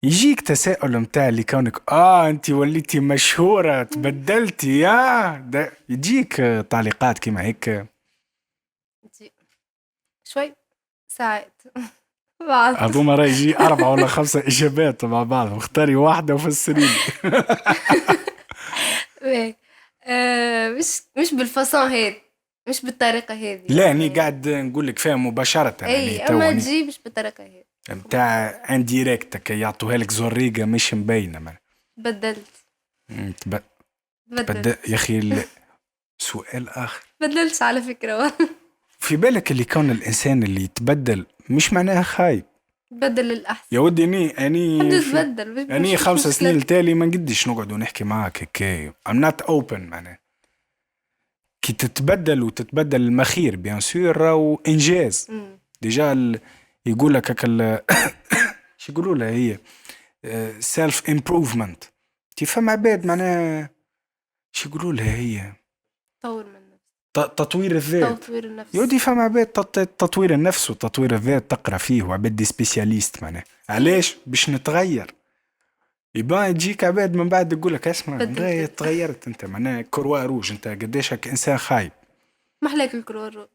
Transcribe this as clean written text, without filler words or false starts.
يجيك تساؤل متاع اللي كونك انت وليتي مشهورة تبدلتي يا ده يجيك تعليقات كيما هيك. دي شوي ساعات بعض. هذوما راه يجي 4 ولا 5 إجابات مع بعض، اختاري واحدة وفسري لي. باهي. مش بالفصون هذي، مش بالطريقة هذه لا أني معناها. قاعد نقول لك فيها مباشرة، يعني أي أما تواني تجي مش بالطريقة هذه. متاع انديريكت يعطوها لك زريقة مش مبينة بدلت. مم، تبدأ بدلت. يا أخي سؤال آخر. بدلتش على فكرة. في بالك اللي كون الإنسان اللي يتبدل مش معناها خايب؟ بدل يا للأحسن. ودي اني حد في تبدل اني مش 5 سنين مشكلة. التالي ما نقدش نقعد ونحكي معاك هيك. I'm not open معناها. كي تتبدل وتتبدل المخير بيان سور راهو انجاز. أمم. ديجا يقول لك هكا شو يقولوا لها هي سيلف امبروفمنت. تفهم عباد معناها شو يقولوا لها هي طور من نفسك. تطوير الذات. تطوير النفس. يودي فما عباد تطوير النفس وتطوير الذات تقرا فيه وعباد دي سبيسياليست معناها صحيح. علاش باش نتغير. يبان تجيك عباد من بعد يقول لك اسمع بدلت. تغيرت انت معناها كروا روج انت قديش هك انسان خايب. محلاك الكرور.